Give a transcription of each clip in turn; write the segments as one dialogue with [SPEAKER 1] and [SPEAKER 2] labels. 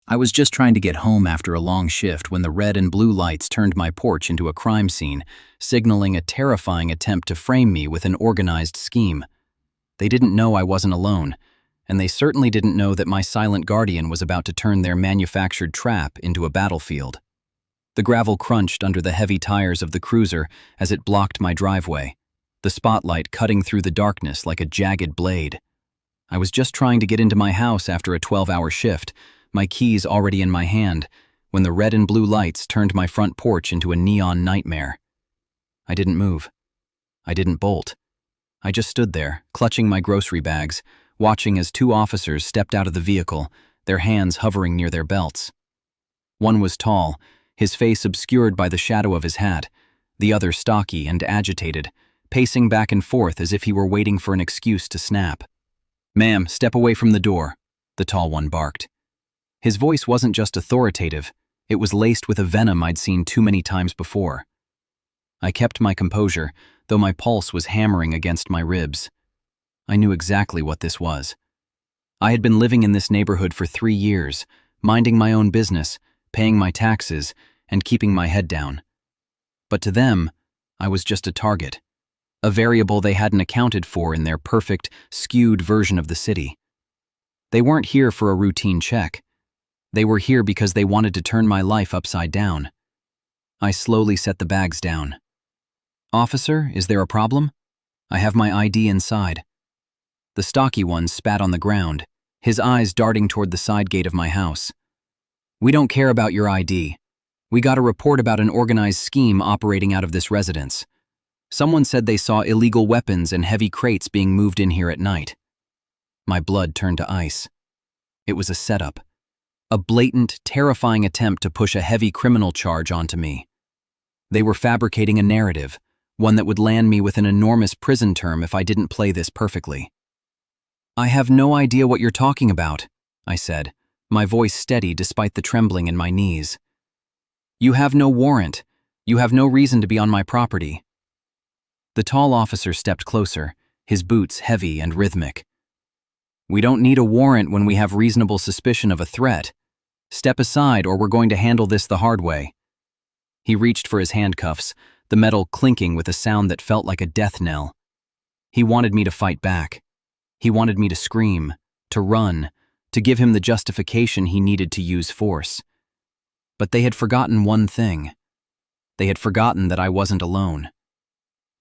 [SPEAKER 1] I was just trying to get home after a long shift when the red and blue lights turned my porch into a crime scene, signaling a terrifying attempt to frame me with an organized scheme. They didn't know I wasn't alone, and they certainly didn't know that my silent guardian was about to turn their manufactured trap into a battlefield. The gravel crunched under the heavy tires of the cruiser as it blocked my driveway, the spotlight cutting through the darkness like a jagged blade. I was just trying to get into my house after a 12-hour shift, my keys already in my hand, when the red and blue lights turned my front porch into a neon nightmare. I didn't move. I didn't bolt. I just stood there, clutching my grocery bags, watching as two officers stepped out of the vehicle, their hands hovering near their belts. One was tall, his face obscured by the shadow of his hat, the other stocky and agitated, pacing back and forth as if he were waiting for an excuse to snap. "Ma'am, step away from the door," the tall one barked. His voice wasn't just authoritative, it was laced with a venom I'd seen too many times before. I kept my composure, though my pulse was hammering against my ribs. I knew exactly what this was. I had been living in this neighborhood for 3 years, minding my own business, paying my taxes, and keeping my head down. But to them, I was just a target, a variable they hadn't accounted for in their perfect, skewed version of the city. They weren't here for a routine check. They were here because they wanted to turn my life upside down. I slowly set the bags down. "Officer, is there a problem? I have my ID inside." The stocky one spat on the ground, his eyes darting toward the side gate of my house. "We don't care about your ID. We got a report about an organized scheme operating out of this residence. Someone said they saw illegal weapons and heavy crates being moved in here at night." My blood turned to ice. It was a setup. A blatant, terrifying attempt to push a heavy criminal charge onto me. They were fabricating a narrative, one that would land me with an enormous prison term if I didn't play this perfectly. "I have no idea what you're talking about," I said, my voice steady despite the trembling in my knees. "You have no warrant. You have no reason to be on my property." The tall officer stepped closer, his boots heavy and rhythmic. "We don't need a warrant when we have reasonable suspicion of a threat. Step aside or we're going to handle this the hard way." He reached for his handcuffs, the metal clinking with a sound that felt like a death knell. He wanted me to fight back. He wanted me to scream, to run, to give him the justification he needed to use force. But they had forgotten one thing. They had forgotten that I wasn't alone.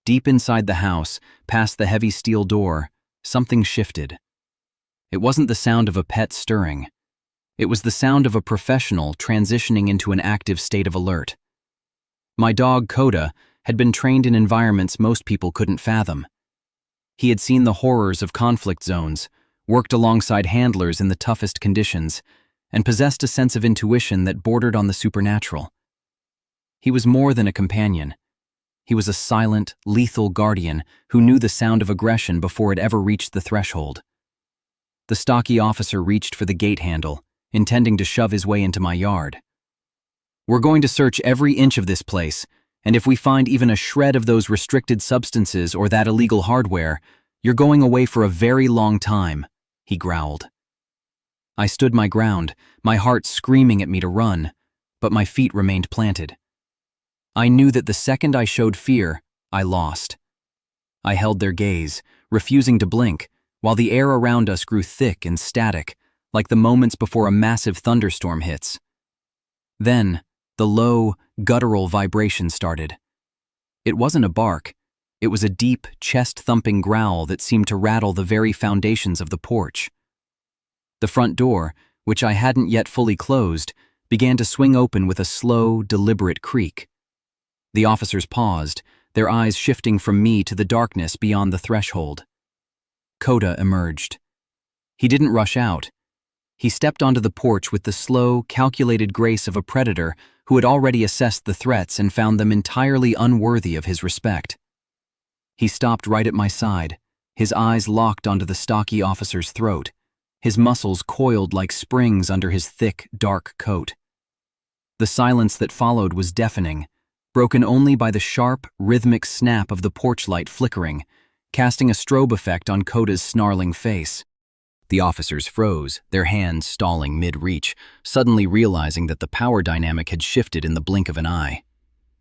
[SPEAKER 1] Deep inside the house, past the heavy steel door, something shifted. It wasn't the sound of a pet stirring. It was the sound of a professional transitioning into an active state of alert. My dog, Coda, had been trained in environments most people couldn't fathom. He had seen the horrors of conflict zones, worked alongside handlers in the toughest conditions, and possessed a sense of intuition that bordered on the supernatural. He was more than a companion. He was a silent, lethal guardian who knew the sound of aggression before it ever reached the threshold. The stocky officer reached for the gate handle, intending to shove his way into my yard. "We're going to search every inch of this place, and if we find even a shred of those restricted substances or that illegal hardware, you're going away for a very long time," he growled. I stood my ground, my heart screaming at me to run, but my feet remained planted. I knew that the second I showed fear, I lost. I held their gaze, refusing to blink, while the air around us grew thick and static, like the moments before a massive thunderstorm hits. Then, the low, guttural vibration started. It wasn't a bark. It was a deep, chest-thumping growl that seemed to rattle the very foundations of the porch. The front door, which I hadn't yet fully closed, began to swing open with a slow, deliberate creak. The officers paused, their eyes shifting from me to the darkness beyond the threshold. Coda emerged. He didn't rush out. He stepped onto the porch with the slow, calculated grace of a predator who had already assessed the threats and found them entirely unworthy of his respect. He stopped right at my side, his eyes locked onto the stocky officer's throat, his muscles coiled like springs under his thick, dark coat. The silence that followed was deafening, broken only by the sharp, rhythmic snap of the porch light flickering, casting a strobe effect on Coda's snarling face. The officers froze, their hands stalling mid-reach, suddenly realizing that the power dynamic had shifted in the blink of an eye.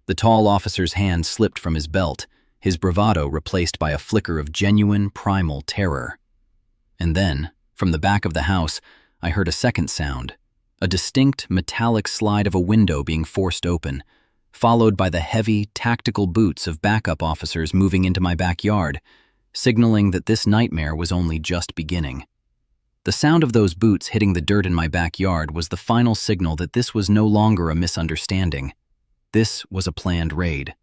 [SPEAKER 1] The tall officer's hand slipped from his belt, his bravado replaced by a flicker of genuine, primal terror. And then, from the back of the house, I heard a second sound, a distinct, metallic slide of a window being forced open, followed by the heavy, tactical boots of backup officers moving into my backyard, signaling that this nightmare was only just beginning. The sound of those boots hitting the dirt in my backyard was the final signal that this was no longer a misunderstanding. This was a planned raid.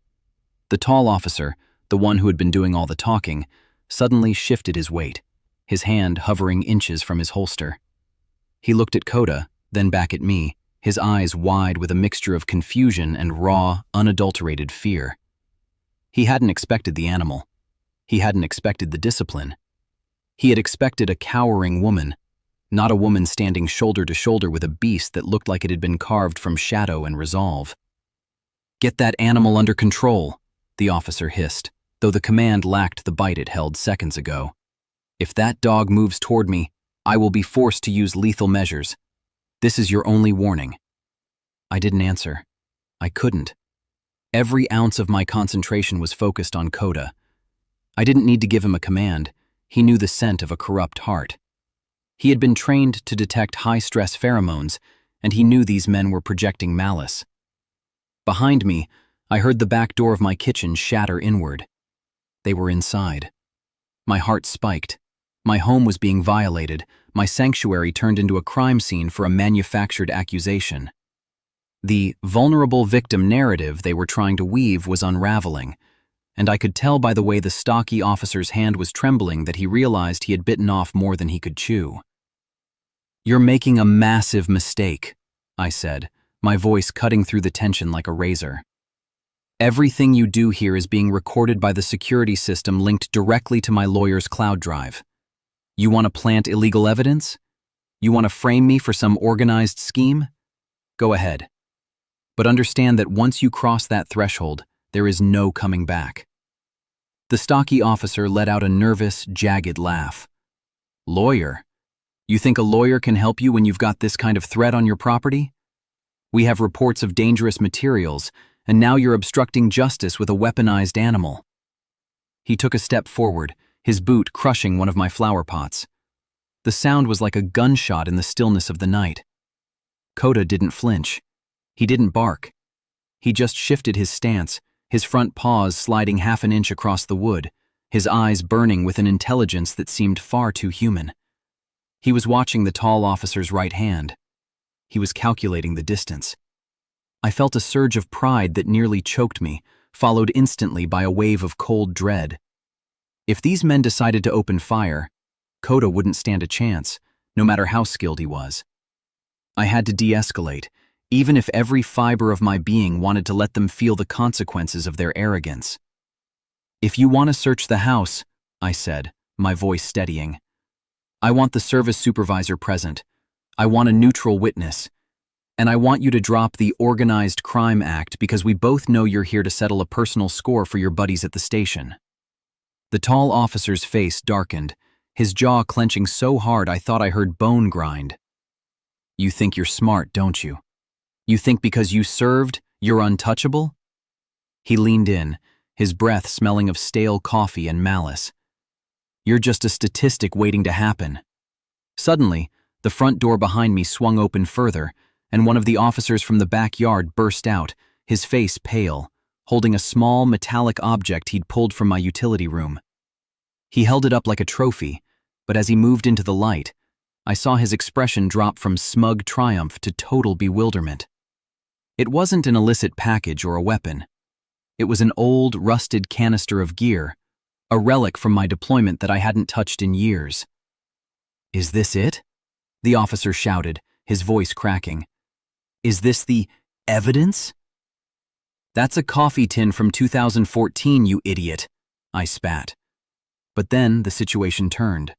[SPEAKER 1] The tall officer, the one who had been doing all the talking, suddenly shifted his weight, his hand hovering inches from his holster. He looked at Kota, then back at me, his eyes wide with a mixture of confusion and raw, unadulterated fear. He hadn't expected the animal. He hadn't expected the discipline. He had expected a cowering woman, not a woman standing shoulder to shoulder with a beast that looked like it had been carved from shadow and resolve. "Get that animal under control," the officer hissed, though the command lacked the bite it held seconds ago. "If that dog moves toward me, I will be forced to use lethal measures. This is your only warning." I didn't answer. I couldn't. Every ounce of my concentration was focused on Kota. I didn't need to give him a command. He knew the scent of a corrupt heart. He had been trained to detect high-stress pheromones, and he knew these men were projecting malice. Behind me, I heard the back door of my kitchen shatter inward. They were inside. My heart spiked. My home was being violated, my sanctuary turned into a crime scene for a manufactured accusation. The vulnerable victim narrative they were trying to weave was unraveling, and I could tell by the way the stocky officer's hand was trembling that he realized he had bitten off more than he could chew. "You're making a massive mistake," I said, my voice cutting through the tension like a razor. "Everything you do here is being recorded by the security system linked directly to my lawyer's cloud drive. You want to plant illegal evidence? You want to frame me for some organized scheme? Go ahead. But understand that once you cross that threshold, there is no coming back." The stocky officer let out a nervous, jagged laugh. "Lawyer? You think a lawyer can help you when you've got this kind of threat on your property? We have reports of dangerous materials, and now you're obstructing justice with a weaponized animal." He took a step forward, his boot crushing one of my flower pots. The sound was like a gunshot in the stillness of the night. Kota didn't flinch. He didn't bark. He just shifted his stance, his front paws sliding half an inch across the wood, his eyes burning with an intelligence that seemed far too human. He was watching the tall officer's right hand. He was calculating the distance. I felt a surge of pride that nearly choked me, followed instantly by a wave of cold dread. If these men decided to open fire, Kota wouldn't stand a chance, no matter how skilled he was. I had to de-escalate, even if every fiber of my being wanted to let them feel the consequences of their arrogance. "If you want to search the house," I said, my voice steadying, "I want the service supervisor present. I want a neutral witness. And I want you to drop the Organized Crime Act because we both know you're here to settle a personal score for your buddies at the station." The tall officer's face darkened, his jaw clenching so hard I thought I heard bone grind. "You think you're smart, don't you? You think because you served, you're untouchable?" He leaned in, his breath smelling of stale coffee and malice. "You're just a statistic waiting to happen." Suddenly, the front door behind me swung open further, and one of the officers from the backyard burst out, his face pale, holding a small metallic object he'd pulled from my utility room. He held it up like a trophy, but as he moved into the light, I saw his expression drop from smug triumph to total bewilderment. It wasn't an illicit package or a weapon. It was an old, rusted canister of gear, a relic from my deployment that I hadn't touched in years. "Is this it?" the officer shouted, his voice cracking. "Is this the evidence?" "That's a coffee tin from 2014, you idiot," I spat. But then the situation turned.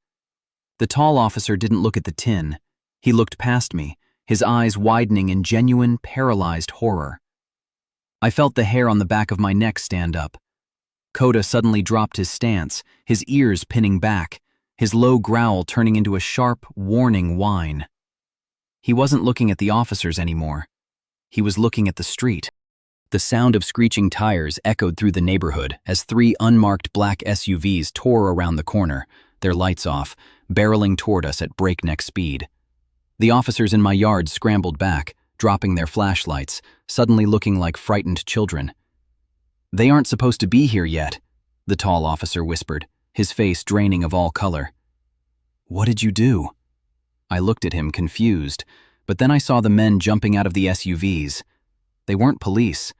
[SPEAKER 1] The tall officer didn't look at the tin. He looked past me, his eyes widening in genuine, paralyzed horror. I felt the hair on the back of my neck stand up. Kota suddenly dropped his stance, his ears pinning back, his low growl turning into a sharp, warning whine. He wasn't looking at the officers anymore. He was looking at the street. The sound of screeching tires echoed through the neighborhood as 3 unmarked black SUVs tore around the corner, their lights off, barreling toward us at breakneck speed. The officers in my yard scrambled back, dropping their flashlights, suddenly looking like frightened children. "They aren't supposed to be here yet," the tall officer whispered, his face draining of all color. "What did you do?" I looked at him, confused, but then I saw the men jumping out of the SUVs. They weren't police.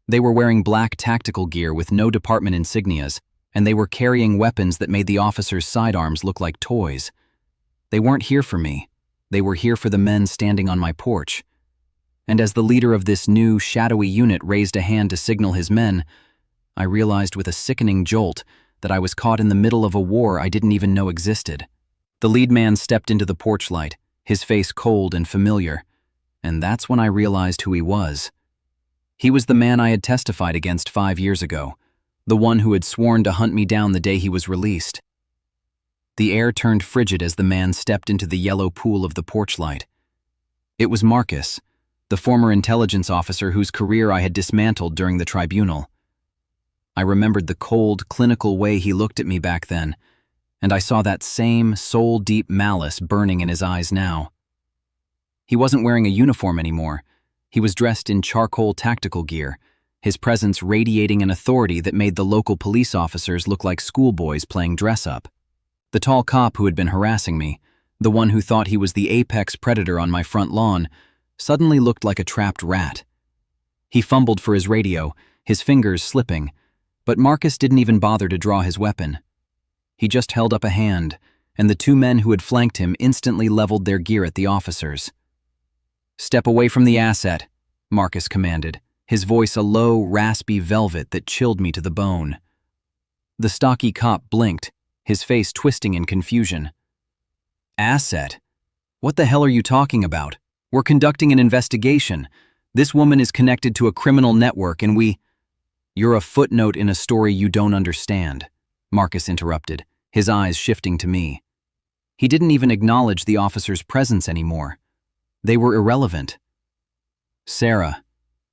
[SPEAKER 1] They were wearing black tactical gear with no department insignias, and they were carrying weapons that made the officers' sidearms look like toys. They weren't here for me. They were here for the men standing on my porch. And as the leader of this new, shadowy unit raised a hand to signal his men, I realized with a sickening jolt that I was caught in the middle of a war I didn't even know existed. The lead man stepped into the porch light, his face cold and familiar, and that's when I realized who he was. He was the man I had testified against 5 years ago, the one who had sworn to hunt me down the day he was released. The air turned frigid as the man stepped into the yellow pool of the porch light. It was Marcus, the former intelligence officer whose career I had dismantled during the tribunal. I remembered the cold, clinical way he looked at me back then, and I saw that same soul-deep malice burning in his eyes now. He wasn't wearing a uniform anymore. He was dressed in charcoal tactical gear, his presence radiating an authority that made the local police officers look like schoolboys playing dress-up. The tall cop who had been harassing me, the one who thought he was the apex predator on my front lawn, suddenly looked like a trapped rat. He fumbled for his radio, his fingers slipping, but Marcus didn't even bother to draw his weapon. He just held up a hand, and the 2 men who had flanked him instantly leveled their gear at the officers. "Step away from the asset," Marcus commanded, his voice a low, raspy velvet that chilled me to the bone. The stocky cop blinked, his face twisting in confusion. "Asset? What the hell are you talking about? We're conducting an investigation. This woman is connected to a criminal network and we—" "You're a footnote in a story you don't understand," Marcus interrupted, his eyes shifting to me. He didn't even acknowledge the officer's presence anymore. They were irrelevant. "Sarah,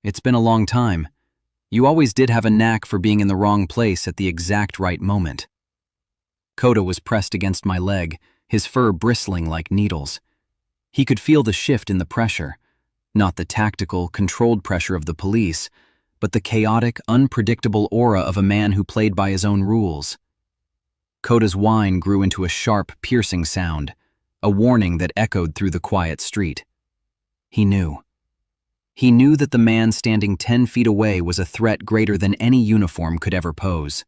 [SPEAKER 1] it's been a long time. You always did have a knack for being in the wrong place at the exact right moment." Coda was pressed against my leg, his fur bristling like needles. He could feel the shift in the pressure, not the tactical, controlled pressure of the police, but the chaotic, unpredictable aura of a man who played by his own rules. Coda's whine grew into a sharp, piercing sound, a warning that echoed through the quiet street. He knew. He knew that the man standing 10 feet away was a threat greater than any uniform could ever pose.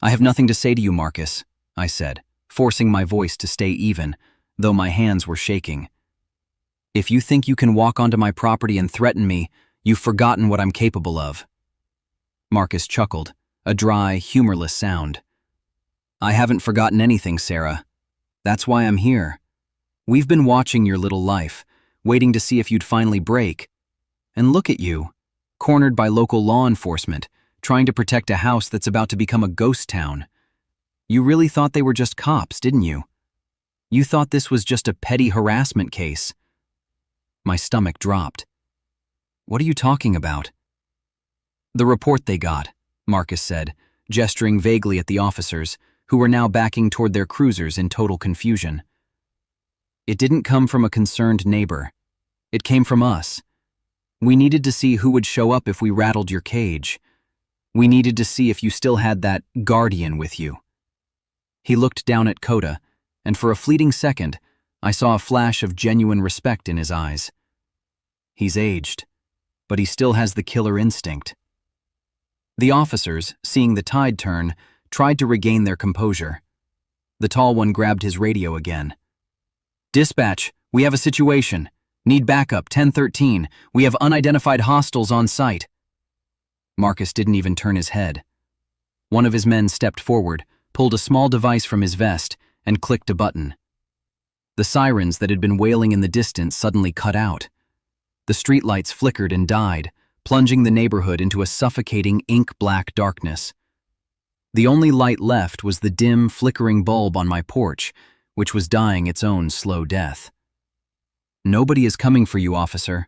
[SPEAKER 1] "I have nothing to say to you, Marcus," I said, forcing my voice to stay even, though my hands were shaking. "If you think you can walk onto my property and threaten me, you've forgotten what I'm capable of." Marcus chuckled, a dry, humorless sound. "I haven't forgotten anything, Sarah. That's why I'm here. We've been watching your little life, waiting to see if you'd finally break. And look at you, cornered by local law enforcement, trying to protect a house that's about to become a ghost town. You really thought they were just cops, didn't you? You thought this was just a petty harassment case." My stomach dropped. "What are you talking about?" "The report they got," Marcus said, gesturing vaguely at the officers, who were now backing toward their cruisers in total confusion. "It didn't come from a concerned neighbor. It came from us. We needed to see who would show up if we rattled your cage. We needed to see if you still had that guardian with you." He looked down at Coda, and for a fleeting second, I saw a flash of genuine respect in his eyes. He's aged, but he still has the killer instinct. The officers, seeing the tide turn, tried to regain their composure. The tall one grabbed his radio again. "Dispatch, we have a situation. Need backup, 1013. We have unidentified hostiles on site." Marcus didn't even turn his head. One of his men stepped forward, pulled a small device from his vest, and clicked a button. The sirens that had been wailing in the distance suddenly cut out. The streetlights flickered and died, plunging the neighborhood into a suffocating ink-black darkness. The only light left was the dim, flickering bulb on my porch, which was dying its own slow death. "Nobody is coming for you, officer,"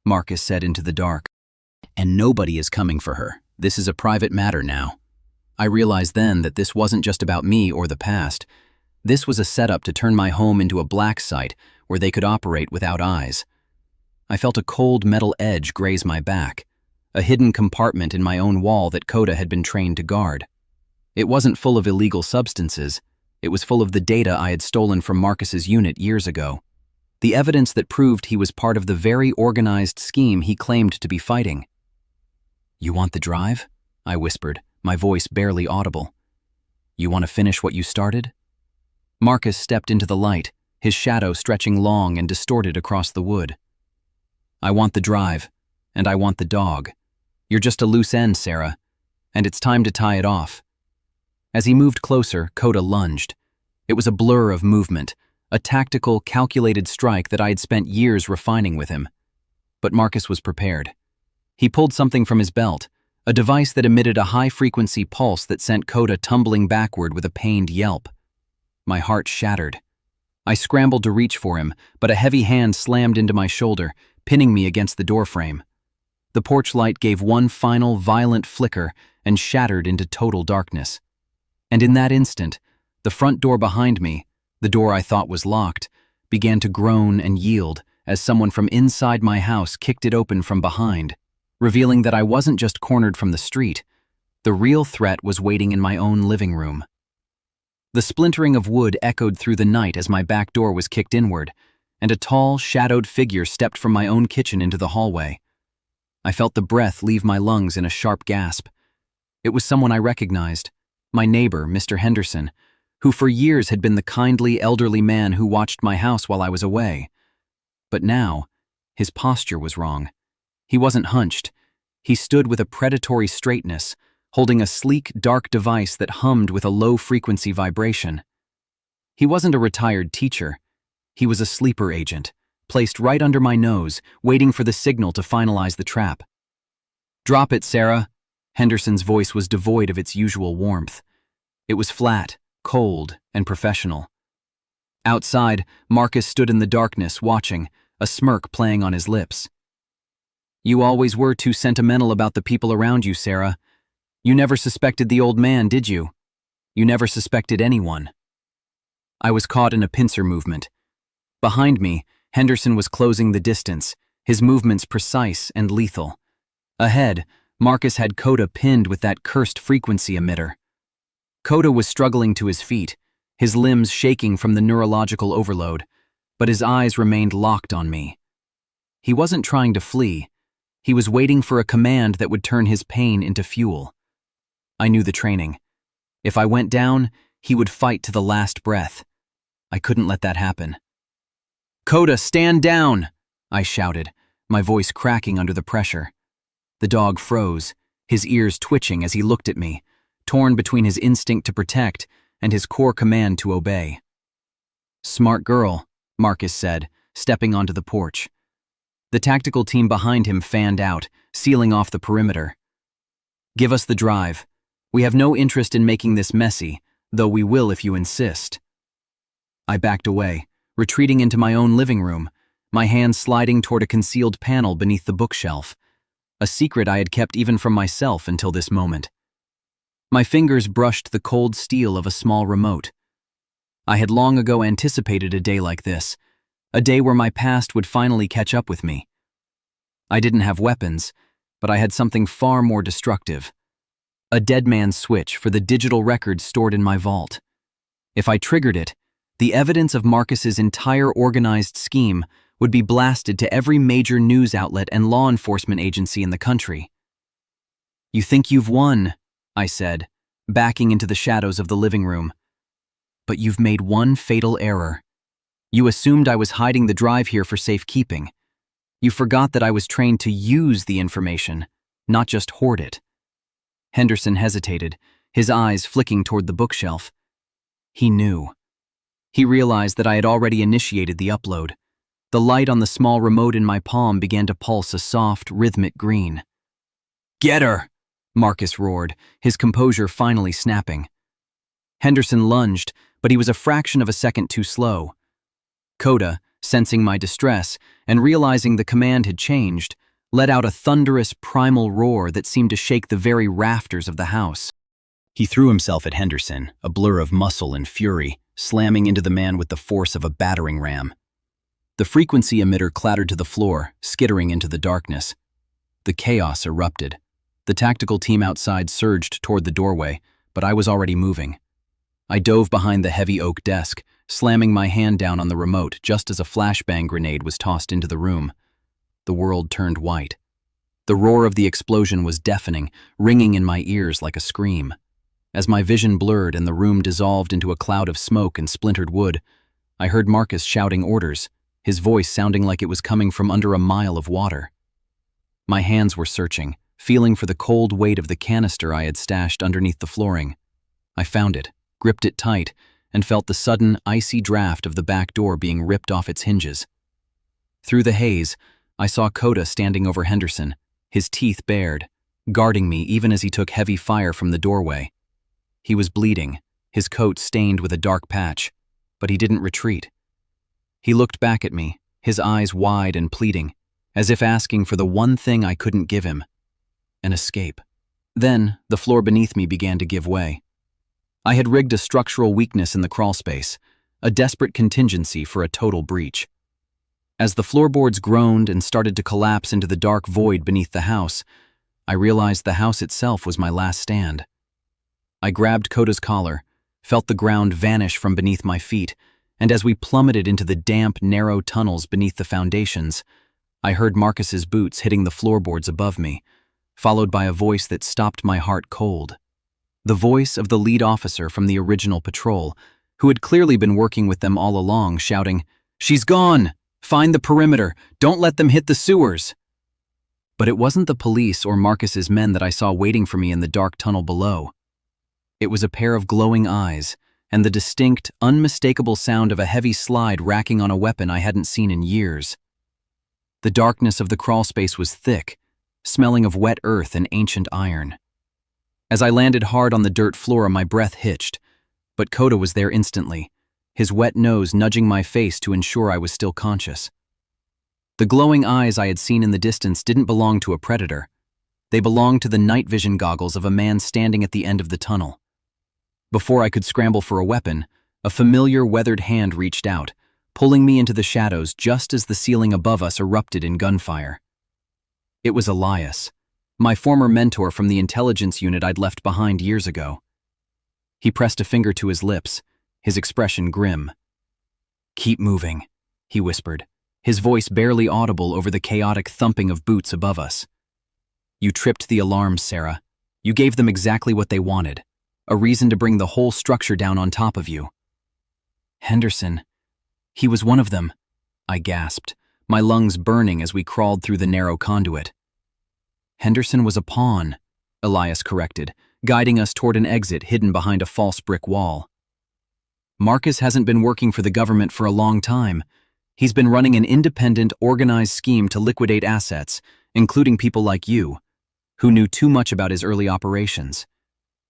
[SPEAKER 1] Marcus said into the dark. "And nobody is coming for her. This is a private matter now." I realized then that this wasn't just about me or the past. This was a setup to turn my home into a black site where they could operate without eyes. I felt a cold metal edge graze my back, a hidden compartment in my own wall that Coda had been trained to guard. It wasn't full of illegal substances. It was full of the data I had stolen from Marcus's unit years ago. The evidence that proved he was part of the very organized scheme he claimed to be fighting. "You want the drive?" I whispered, my voice barely audible. "You want to finish what you started?" Marcus stepped into the light, his shadow stretching long and distorted across the wood. "I want the drive, and I want the dog. You're just a loose end, Sarah, and it's time to tie it off." As he moved closer, Coda lunged. It was a blur of movement, a tactical, calculated strike that I had spent years refining with him. But Marcus was prepared. He pulled something from his belt, a device that emitted a high-frequency pulse that sent Coda tumbling backward with a pained yelp. My heart shattered. I scrambled to reach for him, but a heavy hand slammed into my shoulder, pinning me against the doorframe. The porch light gave one final, violent flicker and shattered into total darkness. And in that instant, the front door behind me, the door I thought was locked, began to groan and yield as someone from inside my house kicked it open from behind, revealing that I wasn't just cornered from the street. The real threat was waiting in my own living room. The splintering of wood echoed through the night as my back door was kicked inward, and a tall, shadowed figure stepped from my own kitchen into the hallway. I felt the breath leave my lungs in a sharp gasp. It was someone I recognized, my neighbor, Mr. Henderson, who for years had been the kindly, elderly man who watched my house while I was away. But now, his posture was wrong. He wasn't hunched. He stood with a predatory straightness, holding a sleek, dark device that hummed with a low-frequency vibration. He wasn't a retired teacher. He was a sleeper agent, placed right under my nose, waiting for the signal to finalize the trap. "Drop it, Sarah." Henderson's voice was devoid of its usual warmth. It was flat, cold, and professional. Outside, Marcus stood in the darkness, watching, a smirk playing on his lips. "You always were too sentimental about the people around you, Sarah. You never suspected the old man, did you? You never suspected anyone." I was caught in a pincer movement. Behind me, Henderson was closing the distance, his movements precise and lethal. Ahead, Marcus had Coda pinned with that cursed frequency emitter. Coda was struggling to his feet, his limbs shaking from the neurological overload, but his eyes remained locked on me. He wasn't trying to flee. He was waiting for a command that would turn his pain into fuel. I knew the training. If I went down, he would fight to the last breath. I couldn't let that happen. "Coda, stand down!" I shouted, my voice cracking under the pressure. The dog froze, his ears twitching as he looked at me, torn between his instinct to protect and his core command to obey. "Smart girl," Marcus said, stepping onto the porch. The tactical team behind him fanned out, sealing off the perimeter. "Give us the drive. We have no interest in making this messy, though we will if you insist." I backed away, retreating into my own living room, my hand sliding toward a concealed panel beneath the bookshelf, a secret I had kept even from myself until this moment. My fingers brushed the cold steel of a small remote. I had long ago anticipated a day like this, a day where my past would finally catch up with me. I didn't have weapons, but I had something far more destructive. A dead man's switch for the digital records stored in my vault. If I triggered it, the evidence of Marcus's entire organized scheme would be blasted to every major news outlet and law enforcement agency in the country. "You think you've won," I said, backing into the shadows of the living room. "But you've made one fatal error. You assumed I was hiding the drive here for safekeeping. You forgot that I was trained to use the information, not just hoard it." Henderson hesitated, his eyes flicking toward the bookshelf. He knew. He realized that I had already initiated the upload. The light on the small remote in my palm began to pulse a soft, rhythmic green. "Get her!" Marcus roared, his composure finally snapping. Henderson lunged, but he was a fraction of a second too slow. Coda, sensing my distress and realizing the command had changed, let out a thunderous primal roar that seemed to shake the very rafters of the house. He threw himself at Henderson, a blur of muscle and fury, slamming into the man with the force of a battering ram. The frequency emitter clattered to the floor, skittering into the darkness. The chaos erupted. The tactical team outside surged toward the doorway, but I was already moving. I dove behind the heavy oak desk, slamming my hand down on the remote just as a flashbang grenade was tossed into the room. The world turned white. The roar of the explosion was deafening, ringing in my ears like a scream. As my vision blurred and the room dissolved into a cloud of smoke and splintered wood, I heard Marcus shouting orders, his voice sounding like it was coming from under a mile of water. My hands were searching, feeling for the cold weight of the canister I had stashed underneath the flooring. I found it, gripped it tight, and felt the sudden, icy draft of the back door being ripped off its hinges. Through the haze, I saw Coda standing over Henderson, his teeth bared, guarding me even as he took heavy fire from the doorway. He was bleeding, his coat stained with a dark patch, but he didn't retreat. He looked back at me, his eyes wide and pleading, as if asking for the one thing I couldn't give him: an escape. Then, the floor beneath me began to give way. I had rigged a structural weakness in the crawlspace, a desperate contingency for a total breach. As the floorboards groaned and started to collapse into the dark void beneath the house, I realized the house itself was my last stand. I grabbed Coda's collar, felt the ground vanish from beneath my feet, and as we plummeted into the damp, narrow tunnels beneath the foundations, I heard Marcus's boots hitting the floorboards above me, followed by a voice that stopped my heart cold. The voice of the lead officer from the original patrol, who had clearly been working with them all along, shouting, "She's gone! Find the perimeter! Don't let them hit the sewers!" But it wasn't the police or Marcus's men that I saw waiting for me in the dark tunnel below. It was a pair of glowing eyes, and the distinct, unmistakable sound of a heavy slide racking on a weapon I hadn't seen in years. The darkness of the crawlspace was thick, smelling of wet earth and ancient iron. As I landed hard on the dirt floor, my breath hitched, but Coda was there instantly, his wet nose nudging my face to ensure I was still conscious. The glowing eyes I had seen in the distance didn't belong to a predator. They belonged to the night vision goggles of a man standing at the end of the tunnel. Before I could scramble for a weapon, a familiar weathered hand reached out, pulling me into the shadows just as the ceiling above us erupted in gunfire. It was Elias, my former mentor from the intelligence unit I'd left behind years ago. He pressed a finger to his lips, his expression grim. "Keep moving," he whispered, his voice barely audible over the chaotic thumping of boots above us. "You tripped the alarms, Sarah. You gave them exactly what they wanted, a reason to bring the whole structure down on top of you." "Henderson, he was one of them," I gasped, my lungs burning as we crawled through the narrow conduit. "Henderson was a pawn," Elias corrected, guiding us toward an exit hidden behind a false brick wall. "Marcus hasn't been working for the government for a long time. He's been running an independent, organized scheme to liquidate assets, including people like you, who knew too much about his early operations.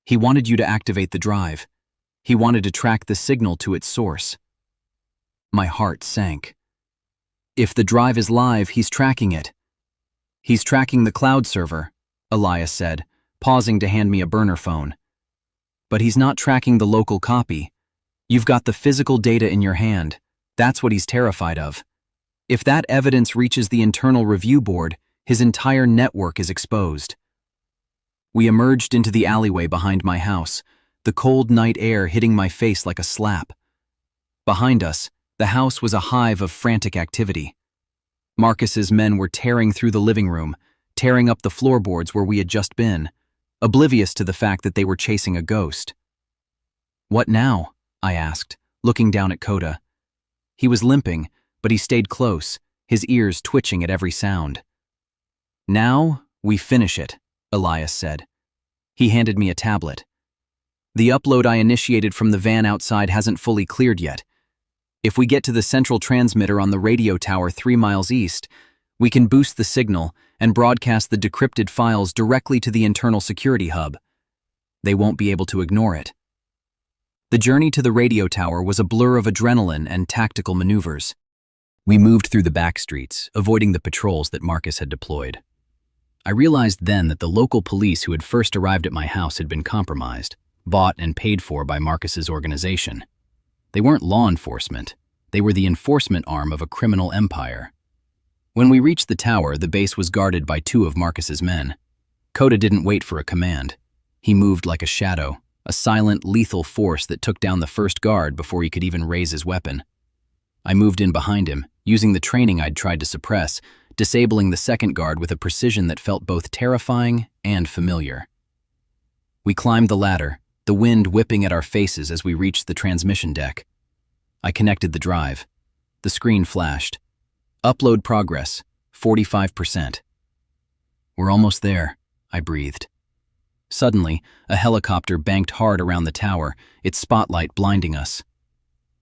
[SPEAKER 1] He wanted you to activate the drive. He wanted to track the signal to its source." My heart sank. "If the drive is live, he's tracking it." "He's tracking the cloud server," Elias said, pausing to hand me a burner phone. "But he's not tracking the local copy. You've got the physical data in your hand. That's what he's terrified of. If that evidence reaches the internal review board, his entire network is exposed." We emerged into the alleyway behind my house, the cold night air hitting my face like a slap. Behind us, the house was a hive of frantic activity. Marcus's men were tearing through the living room, tearing up the floorboards where we had just been, oblivious to the fact that they were chasing a ghost. "What now?" I asked, looking down at Coda. He was limping, but he stayed close, his ears twitching at every sound. "Now, we finish it," Elias said. He handed me a tablet. "The upload I initiated from the van outside hasn't fully cleared yet. If we get to the central transmitter on the radio tower 3 miles east, We can boost the signal and broadcast the decrypted files directly to the internal security hub. They won't be able to ignore it. The journey to the radio tower was a blur of adrenaline and tactical maneuvers. We moved through the back streets, avoiding the patrols that Marcus had deployed. I realized then that the local police who had first arrived at my house had been compromised, bought and paid for by Marcus's organization. They weren't law enforcement. They were the enforcement arm of a criminal empire. When we reached the tower, the base was guarded by 2 of Marcus's men. Kota didn't wait for a command. He moved like a shadow, a silent, lethal force that took down the first guard before he could even raise his weapon. I moved in behind him, using the training I'd tried to suppress, disabling the second guard with a precision that felt both terrifying and familiar. We climbed the ladder, the wind whipping at our faces as we reached the transmission deck. I connected the drive. The screen flashed. Upload progress, 45%. We're almost there, I breathed. Suddenly, a helicopter banked hard around the tower, its spotlight blinding us.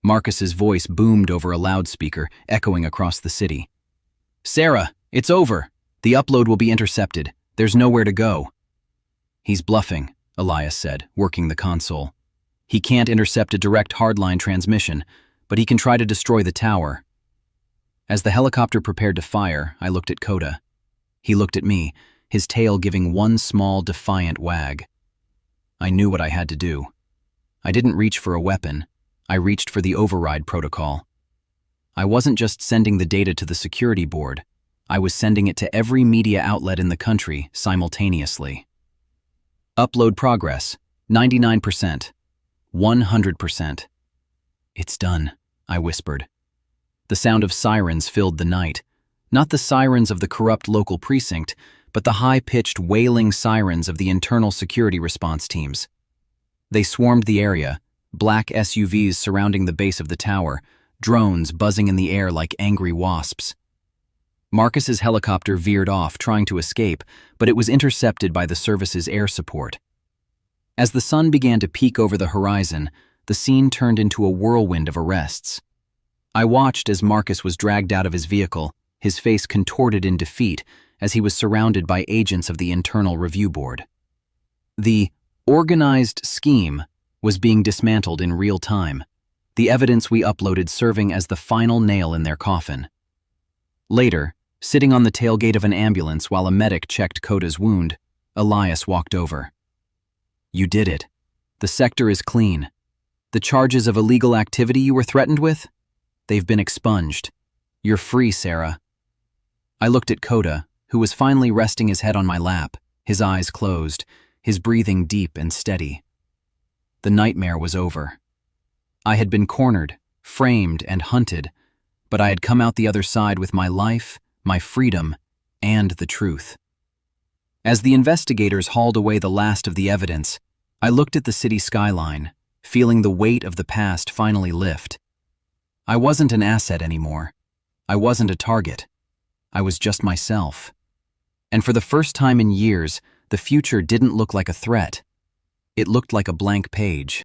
[SPEAKER 1] Marcus's voice boomed over a loudspeaker, echoing across the city. "Sarah, it's over. The upload will be intercepted. There's nowhere to go." "He's bluffing," Elias said, working the console. "He can't intercept a direct hardline transmission, but he can try to destroy the tower." As the helicopter prepared to fire, I looked at Kota. He looked at me, his tail giving one small, defiant wag. I knew what I had to do. I didn't reach for a weapon. I reached for the override protocol. I wasn't just sending the data to the security board. I was sending it to every media outlet in the country simultaneously. Upload progress, 99%. 100%. "It's done," I whispered. The sound of sirens filled the night. Not the sirens of the corrupt local precinct, but the high-pitched, wailing sirens of the internal security response teams. They swarmed the area, black SUVs surrounding the base of the tower, drones buzzing in the air like angry wasps. Marcus's helicopter veered off, trying to escape, but it was intercepted by the service's air support. As the sun began to peek over the horizon, the scene turned into a whirlwind of arrests. I watched as Marcus was dragged out of his vehicle, his face contorted in defeat as he was surrounded by agents of the Internal Review Board. The organized scheme was being dismantled in real time, the evidence we uploaded serving as the final nail in their coffin. Later, sitting on the tailgate of an ambulance while a medic checked Kota's wound, Elias walked over. "You did it. The sector is clean. The charges of illegal activity you were threatened with? They've been expunged. You're free, Sarah." I looked at Kota, who was finally resting his head on my lap, his eyes closed, his breathing deep and steady. The nightmare was over. I had been cornered, framed, and hunted, but I had come out the other side with my life, my freedom, and the truth. As the investigators hauled away the last of the evidence, I looked at the city skyline, feeling the weight of the past finally lift. I wasn't an asset anymore. I wasn't a target. I was just myself. And for the first time in years, the future didn't look like a threat. It looked like a blank page.